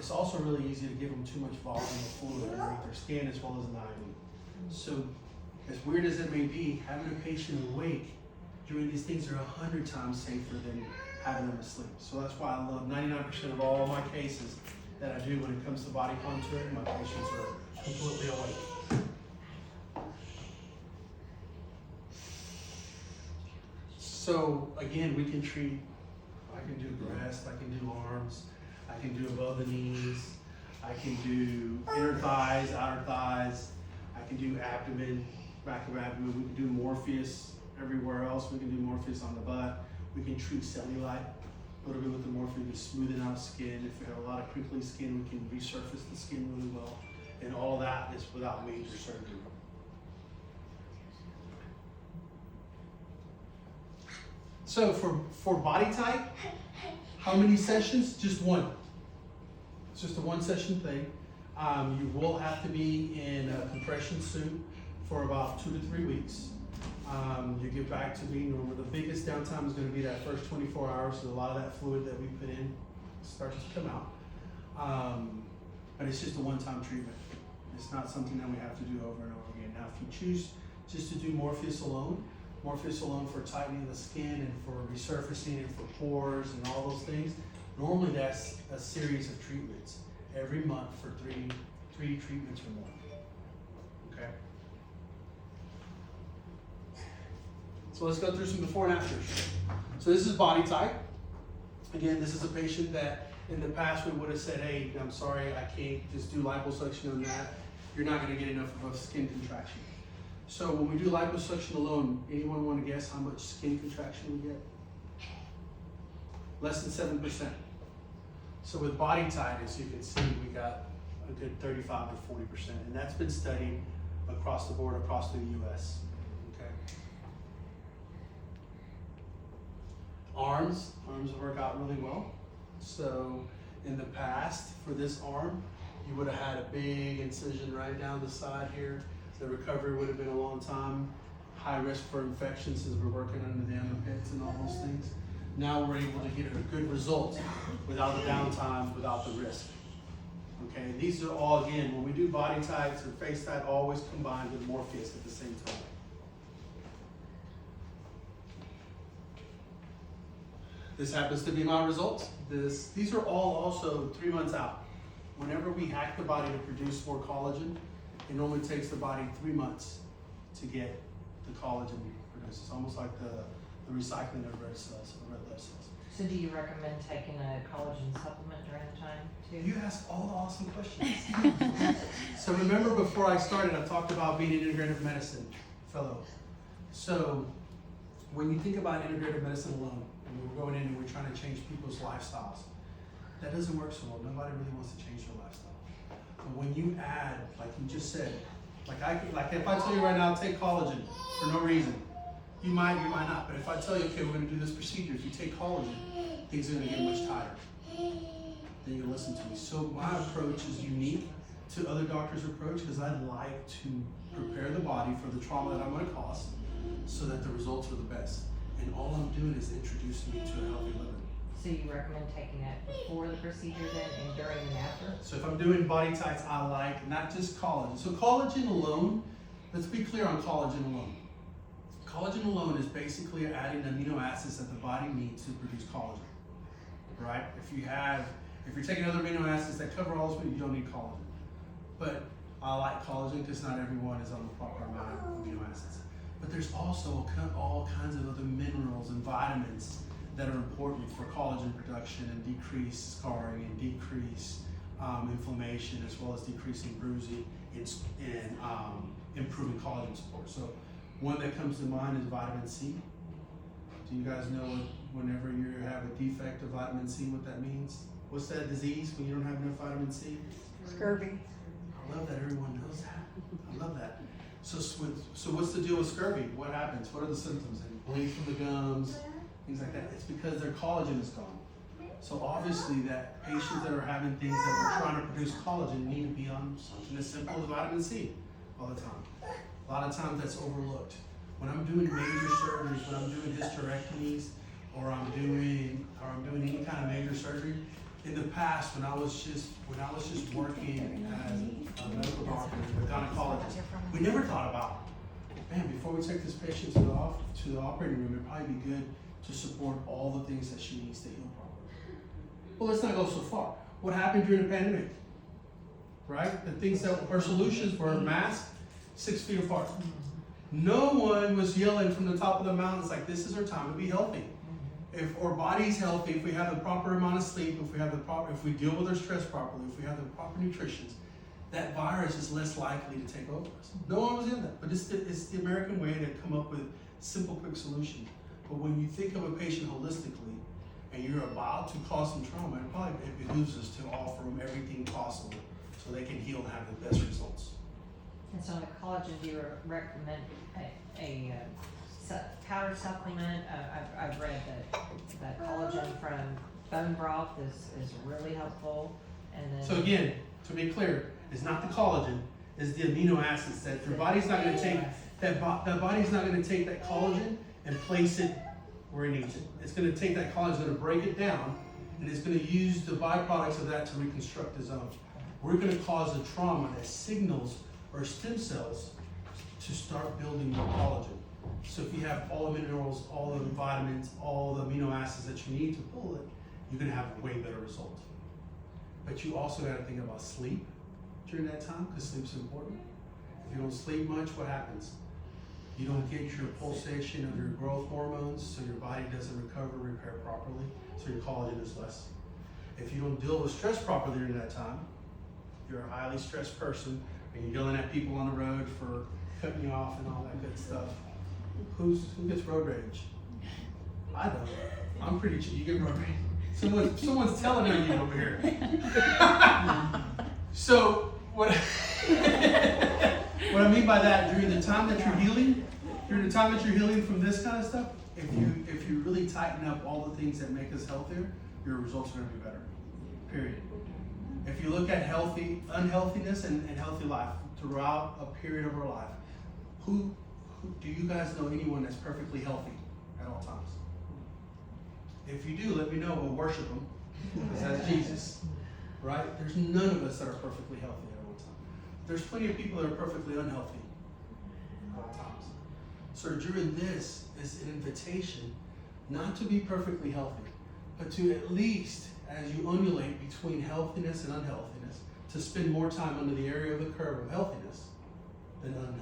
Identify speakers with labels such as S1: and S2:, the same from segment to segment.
S1: it's also really easy to give them too much volume of fluid underneath their skin as well as an IV. So as weird as it may be, having a patient awake during these things are 100 times safer than having them asleep. So that's why I love 99% of all my cases that I do when it comes to body contouring. My patients are completely awake. So again, we can treat, I can do breast, I can do arms, I can do above the knees, I can do inner thighs, outer thighs, I can do abdomen, back of abdomen, we can do Morpheus everywhere else, we can do Morpheus on the butt, we can treat cellulite a little bit with the Morpheus, we smoothing out skin. If we have a lot of crinkly skin, we can resurface the skin really well, and all that is without major surgery. So for body type, how many sessions? Just one. It's just a one session thing. You will have to be in a compression suit for about 2 to 3 weeks. You get back to being normal. The biggest downtime is going to be that first 24 hours, so a lot of that fluid that we put in starts to come out. But it's just a one-time treatment. It's not something that we have to do over and over again. Now, if you choose just to do Morpheus alone for tightening the skin and for resurfacing and for pores and all those things, normally that's a series of treatments every month for three treatments or more. Okay. So let's go through some before and afters. So this is body type. Again, this is a patient that in the past we would have said, hey, I'm sorry, I can't just do liposuction on that. You're not going to get enough of a skin contraction. So when we do liposuction alone, anyone want to guess how much skin contraction we get? Less than 7%. So with body type, as you can see, we got a good 35 to 40%, and that's been studied across the board, across the U.S. Okay. Arms work out really well. So in the past, for this arm, you would have had a big incision right down the side here. The recovery would have been a long time. High risk for infections as we're working under the armpits and all those things. Now we're able to get a good result without the downtime, without the risk. Okay, these are all, again, when we do body types or face type, always combined with Morpheus at the same time. This happens to be my results. These are all also 3 months out. Whenever we hack the body to produce more collagen, it normally takes the body 3 months to get the collagen produced. It's almost like the recycling of red cells, or red blood cells.
S2: So do you recommend taking a collagen supplement during the time too?
S1: You ask all the awesome questions. So remember before I started, I talked about being an integrative medicine fellow. So when you think about integrative medicine alone, and we're going in and we're trying to change people's lifestyles, that doesn't work so well. Nobody really wants to change their lifestyle. But when you add, like you just said, like if I tell you right now, take collagen for no reason, you might not. But if I tell you, okay, we're going to do this procedure, if you take collagen, things are going to get much tighter. Then you listen to me. So my approach is unique to other doctors' approach because I like to prepare the body for the trauma that I'm going to cause so that the results are the best. And all I'm doing is introducing you to a healthy living.
S2: So you recommend taking it before the procedure then and during and after?
S1: So if I'm doing body types, I like not just collagen. So collagen alone, let's be clear on collagen alone. Collagen alone is basically adding amino acids that the body needs to produce collagen, right? If you're taking other amino acids that cover all those, you don't need collagen. But I like collagen because not everyone is on the proper amount of amino acids. But there's also all kinds of other minerals and vitamins that are important for collagen production and decrease scarring and decrease inflammation, as well as decreasing bruising and improving collagen support. So one that comes to mind is vitamin C. Do you guys know whenever you have a defect of vitamin C, what that means? What's that disease when you don't have enough vitamin C?
S3: Scurvy.
S1: I love that everyone knows that. I love that. So what's the deal with scurvy? What happens? What are the symptoms? They bleed from the gums, things like that. It's because their collagen is gone. So obviously that patients that are having things that we're trying to produce collagen need to be on something as simple as vitamin C all the time. A lot of times that's overlooked. When I'm doing major surgeries, when I'm doing hysterectomies, or I'm doing any kind of major surgery, in the past, when I was just working as a medical doctor, a gynecologist, we never thought about, man, before we take this patient to the operating room, it'd probably be good to support all the things that she needs to heal properly. Well, let's not go so far. What happened during the pandemic? Right? The things that our solutions were masks, 6 feet apart. No one was yelling from the top of the mountains like, this is our time to be healthy. If our body's healthy, if we have the proper amount of sleep, if we deal with our stress properly, if we have the proper nutrition, that virus is less likely to take over us. No one was in that, but it's the American way to come up with simple, quick solutions. But when you think of a patient holistically, and you're about to cause some trauma, it behooves us to offer them everything possible so they can heal and have the best results.
S2: And so in the collagen, do you recommend a powder supplement? I've read that collagen from bone broth is really helpful. And then
S1: So again, to be clear, it's not the collagen, it's the amino acids that your body's not going to take. That body's not going to take that collagen and place it where it needs it. It's going to take that collagen, it's going to break it down, and it's going to use the byproducts of that to reconstruct the zone. We're going to cause a trauma that signals our stem cells to start building more collagen. So if you have all the minerals, all the vitamins, all the amino acids that you need to pull it, you're going to have a way better result. But you also got to think about sleep during that time, because sleep's important. If you don't sleep much, what happens? You don't get your pulsation of your growth hormones, so your body doesn't recover, repair properly, so your collagen is less. If you don't deal with stress properly during that time, you're a highly stressed person, and you're yelling at people on the road for cutting you off and all that good stuff. Who gets road rage? I don't. I'm pretty sure you get road rage. Someone's telling on you over here. So what I mean by that, during the time that you're healing from this kind of stuff, if you really tighten up all the things that make us healthier, your results are going to be better. Period. If you look at unhealthiness and healthy life throughout a period of our life, who do you guys know anyone that's perfectly healthy at all times? If you do, let me know. We'll worship them, because that's Jesus, right? There's none of us that are perfectly healthy at all times. There's plenty of people that are perfectly unhealthy at all times. So during this is an invitation not to be perfectly healthy, but to at least, as you undulate between healthiness and unhealthiness, to spend more time under the area of the curve of healthiness than unhealthy.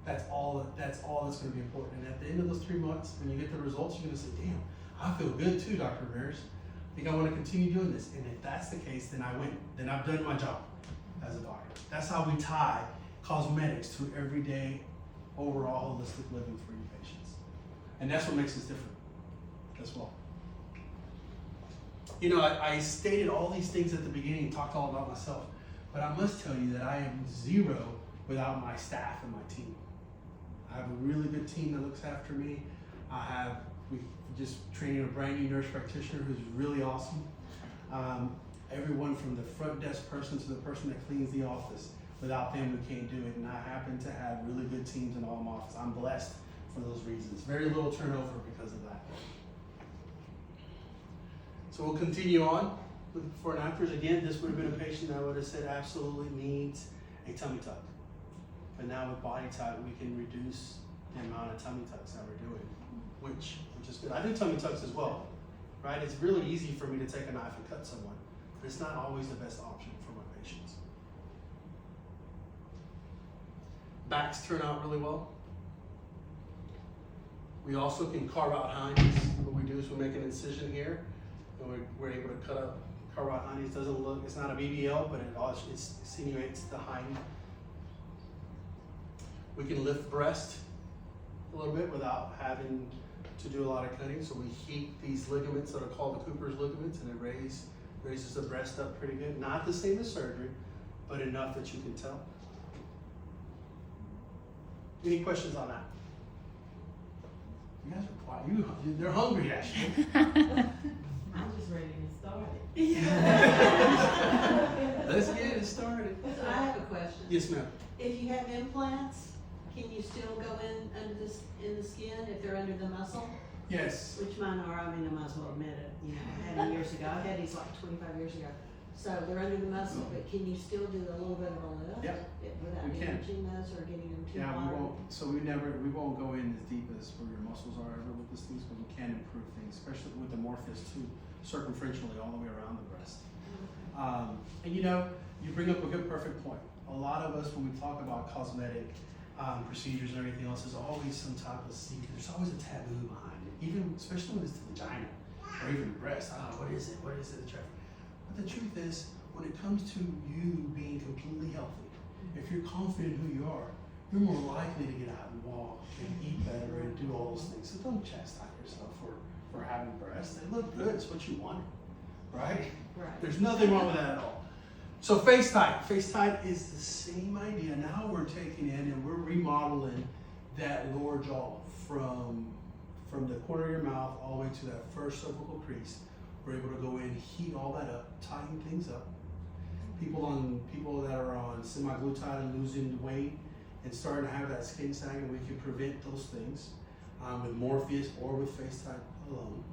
S1: That's all that's going to be important. And at the end of those 3 months, when you get the results, you're going to say, damn, I feel good too, Dr. Ramirez. I think I want to continue doing this. And if that's the case, then I've done my job as a doctor. That's how we tie cosmetics to everyday, overall holistic living for your patients. And that's what makes us different as well. You know, I stated all these things at the beginning and talked all about myself, but I must tell you that I am zero without my staff and my team. I have a really good team that looks after me. We just training a brand new nurse practitioner who's really awesome. Everyone from the front desk person to the person that cleans the office. Without them, we can't do it. And I happen to have really good teams in all my office. I'm blessed for those reasons. Very little turnover because of that. So we'll continue on with before and afters. Again, this would have been a patient that I would have said absolutely needs a tummy tuck. But now with body type, we can reduce the amount of tummy tucks that we're doing, which is good. I do tummy tucks as well, right? It's really easy for me to take a knife and cut someone, but it's not always the best option for my patients. Backs turn out really well. We also can carve out hinds. What we do is we make an incision here, and we're able to carve out hinds. It's not a BBL, but it insinuates the hind. We can lift breast a little bit without having to do a lot of cutting. So we heat these ligaments that are called the Cooper's ligaments, and it raises the breast up pretty good. Not the same as surgery, but enough that you can tell. Any questions on that? You guys are quiet. They're hungry, actually.
S3: I'm just ready to get started.
S1: Let's get it started.
S3: So I have a question.
S1: Yes, ma'am.
S3: If you have implants, can you still go in the skin if they're under the muscle?
S1: Yes.
S3: Which mine are, I mean, I might as well admit it, you know, I had them years ago, I had these like 25 years ago. So they're under the muscle, but can you still do a little bit of a lift?
S1: Yep.
S3: Without
S1: We can.
S3: damaging those or getting them too
S1: Yeah,
S3: hard?
S1: we won't go in as deep as where your muscles are ever with these things, but we can improve things, especially with the Morpheus too, circumferentially all the way around the breast.
S3: Okay.
S1: And you know, you bring up a good perfect point. A lot of us, when we talk about cosmetic procedures and everything else, there's always some type of secret. There's always a taboo behind it, even especially when it's the vagina or even the breast. What is it? What is it? But the truth is, when it comes to you being completely healthy, if you're confident who you are, you're more likely to get out and walk and eat better and do all those things. So don't chastise yourself for having breasts. They look good. It's what you wanted, right?
S3: Right.
S1: There's nothing wrong with that at all. So face tight. Face tight is the same idea. Now we're taking in and we're remodeling that lower jaw from the corner of your mouth all the way to that first cervical crease. We're able to go in, heat all that up, tighten things up. People that are on semaglutide and losing weight and starting to have that skin sagging, we can prevent those things with Morpheus or with face tight alone.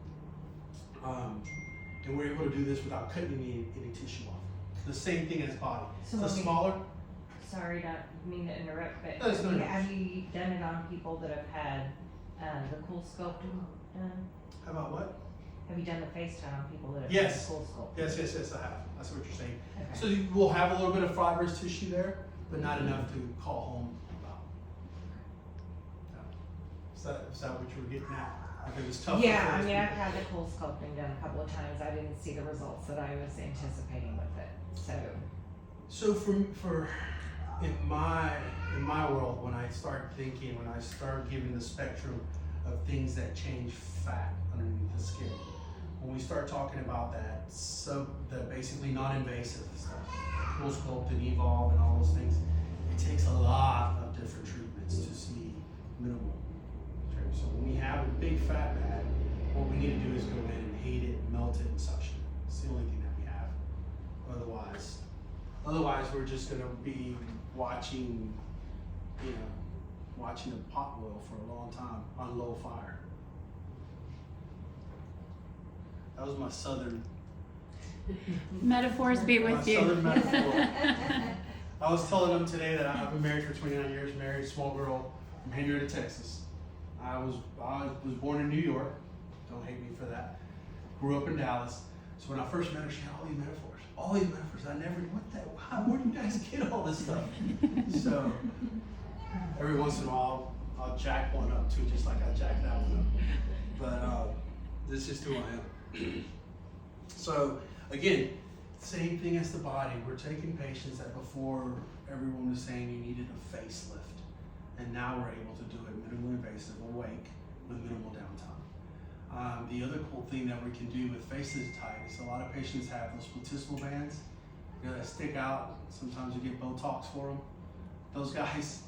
S1: And we're able to do this without cutting any tissue off. The same thing as body.
S2: So
S1: The
S2: let me-
S1: smaller.
S2: Sorry, don't mean to interrupt, but
S1: No, it's no
S2: have you done it on people that have had the cool sculpting done?
S1: How about what?
S2: Have you done the FaceTime on people that have
S1: Yes.
S2: had the cool sculpting?
S1: Yes, I have. That's what you're saying.
S2: Okay.
S1: So you will have a little bit of fibrous tissue there, but not enough to call home about. Yeah. Is that what you were getting at? Like it was tough.
S2: Yeah, I mean, I've had the cool sculpting done a couple of times. I didn't see the results that I was anticipating with it.
S1: So for in my world, when I start giving the spectrum of things that change fat underneath the skin, when we start talking about the basically non-invasive stuff, cool sculpt and evolve and all those things, it takes a lot of different treatments to see minimal. So when we have a big fat pad, what we need to do is go in and heat it, melt it, and suction it. It's the only thing that we have. Otherwise we're just gonna be watching a pot boil for a long time on low fire. That was my southern
S4: Metaphors be with you.
S1: southern metaphor. I was telling them today that I've been married for 29 years, married, small girl from Henrietta, Texas. I was born in New York. Don't hate me for that. Grew up in Dallas. So when I first met her, she had all these metaphors. I never knew where do you guys get all this stuff? So every once in a while, I'll jack one up too, just like I jacked that one up. But this is who I am. So again, same thing as the body. We're taking patients that before everyone was saying you needed a facelift, and now we're able to do it minimally invasive, awake, with minimal downtime. The other cool thing that we can do with faces tight is a lot of patients have those platysmal bands, that stick out. Sometimes you get Botox for them. Those guys,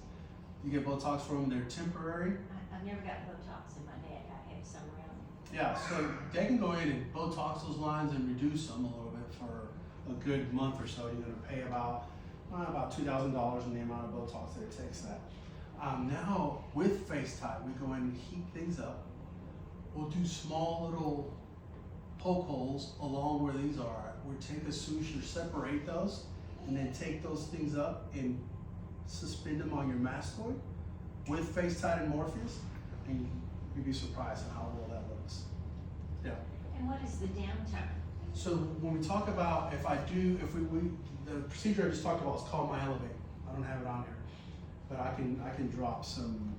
S1: you get Botox for them, they're temporary.
S5: I've never got Botox in my neck. I have some around.
S1: Yeah, so they can go in and Botox those lines and reduce them a little bit for a good month or so. You're going to pay about $2,000 in the amount of Botox that it takes that. Now with FaceTime, we go in and heat things up. We'll do small little poke holes along where these are. We take a suture, separate those, and then take those things up and suspend them on your mastoid with FaceTime and Morpheus, and you'd be surprised at how well that looks. Yeah.
S5: And what is the downtime?
S1: So when we talk about the procedure I just talked about is called My Elevate. I don't have it on here, but I can drop some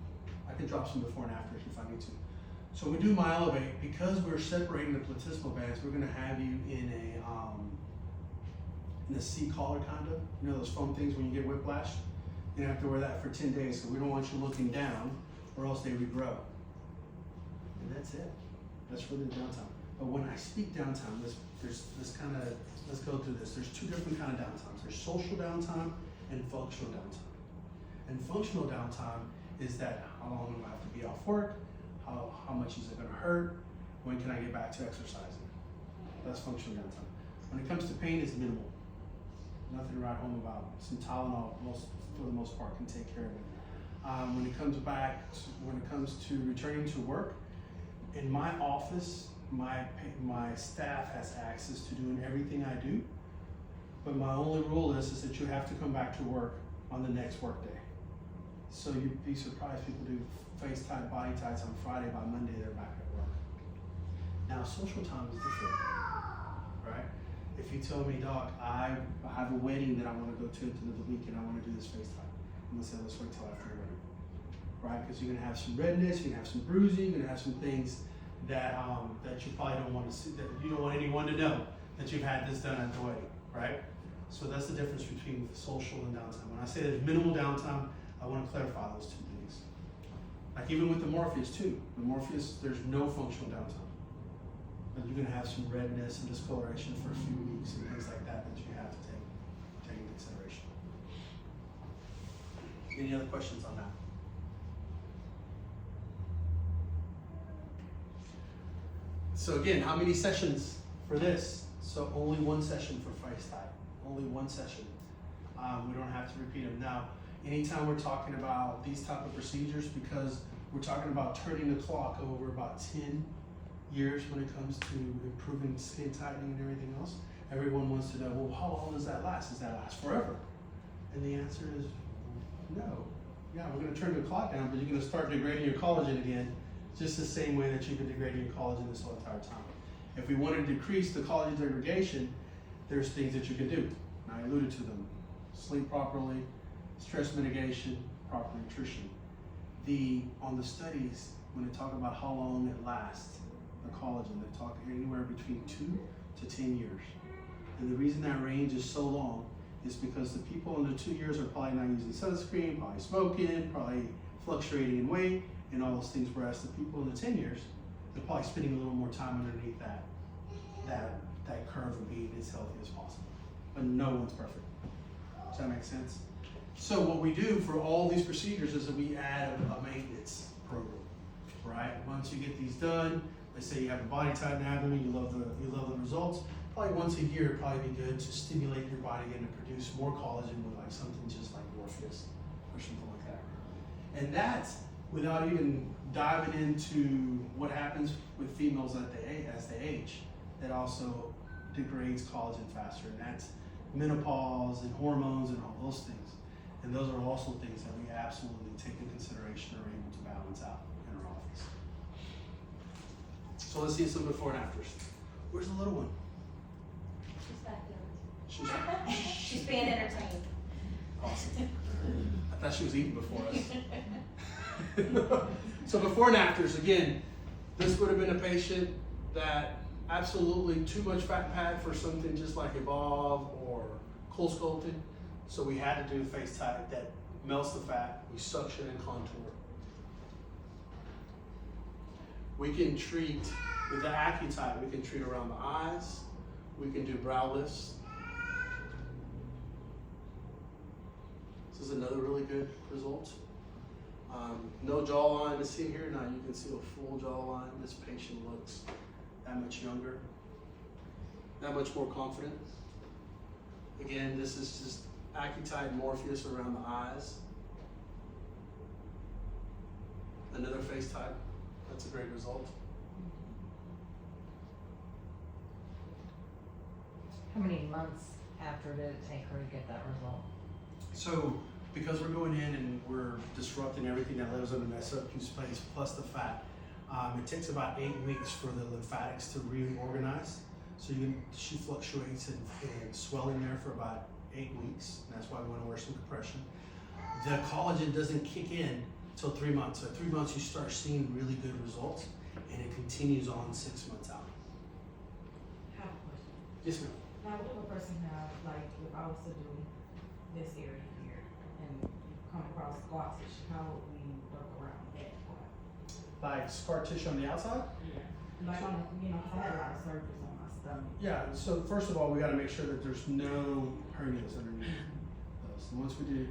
S1: before and afters if I need to. So when we do My Elevate, because we're separating the platysmal bands, we're going to have you in a C collar kind of, those foam things when you get whiplash. You have to wear that for 10 days, so we don't want you looking down, or else they regrow. And that's it. That's really the downtime. But when I speak downtime, let's go through this. There's two different kind of downtimes. There's social downtime and functional downtime. And functional downtime is that how long do I have to be off work? How much is it going to hurt? When can I get back to exercising? That's functional downtime. When it comes to pain, it's minimal. Nothing to write home about. Some Tylenol, for the most part, can take care of it. When it comes to returning to work, In my office, my staff has access to doing everything I do, but my only rule is that you have to come back to work on the next work day. So you'd be surprised, people do face tight, body tights on Friday, by Monday they're back at work. Now social time is different, right? If you tell me, Doc, I have a wedding that I want to go to at the end of the week and I want to do this face time, I'm gonna say, let's wait till after your wedding, right? Because you're gonna have some redness, you're gonna have some bruising, you're gonna have some things that you probably don't want to see, that you don't want anyone to know that you've had this done at the wedding, right? So that's the difference between social and downtime. When I say there's minimal downtime, I want to clarify those two things. Like even with the Morpheus too, the Morpheus, there's no functional downtime. But you're gonna have some redness and discoloration for a few weeks and things like that that you have to take into consideration. Any other questions on that? So again, how many sessions for this? So only one session for face type, only one session. We don't have to repeat them. Now, anytime we're talking about these type of procedures, because we're talking about turning the clock over about 10 years when it comes to improving skin tightening and everything else, everyone wants to know, well, how long does that last? Does that last forever? And the answer is no. Yeah, we're gonna turn the clock down, but you're gonna start degrading your collagen again, just the same way that you've been degrading your collagen this whole entire time. If we want to decrease the collagen degradation, there's things that you can do. And I alluded to them. Sleep properly, stress mitigation, proper nutrition. On the studies, when they talk about how long it lasts, the collagen, they talk anywhere between 2 to 10 years. And the reason that range is so long is because the people under 2 years are probably not using sunscreen, probably smoking, probably fluctuating in weight, and all those things, whereas the people in the 10 years, they're probably spending a little more time underneath that curve of being as healthy as possible. But no one's perfect. Does that make sense? So what we do for all these procedures is that we add a maintenance program, right? Once you get these done, let's say you have a body type and abdomen, you love the results, probably once a year it'd probably be good to stimulate your body again to produce more collagen with like something just like Morpheus or something like that. And that's without even diving into what happens with females as they age, that also degrades collagen faster, and that's menopause and hormones and all those things. And those are also things that we absolutely take into consideration and are able to balance out in our office. So let's see some before and afters. Where's the little one?
S5: She's back there. She's being entertained.
S1: Awesome. I thought she was eating before us. So before and afters, again, this would have been a patient that absolutely too much fat pad for something just like Evolve or Cool Sculpting. So we had to do face tight that melts the fat, we suction and contour. We can treat, with the AccuTight, we can treat around the eyes, we can do brow lifts. This is another really good result. No jawline to see here. Now you can see a full jawline. This patient looks that much younger, that much more confident. Again, this is just AccuTight Morpheus around the eyes. Another face type. That's a great result.
S2: How many months after did it take her to get that result?
S1: So, because we're going in and we're disrupting everything that lives under that subcutaneous space plus the fat, it takes about 8 weeks for the lymphatics to reorganize. So she fluctuates in swelling there for about 8 weeks. And that's why we want to wear some compression. The collagen doesn't kick in till 3 months. So at 3 months you start seeing really good results, and it continues on 6 months out.
S4: I have a question.
S1: Yes, ma'am.
S4: Now, what if a person have, like, if I was to do this area here and come across scar tissue, how would we work around that part?
S1: Like scar tissue on the outside?
S4: Yeah. Like, on, you know, 'cause I had a lot of surgeries on my stomach.
S1: Yeah, so first of all, we got to make sure that there's no hernias underneath those. And once we do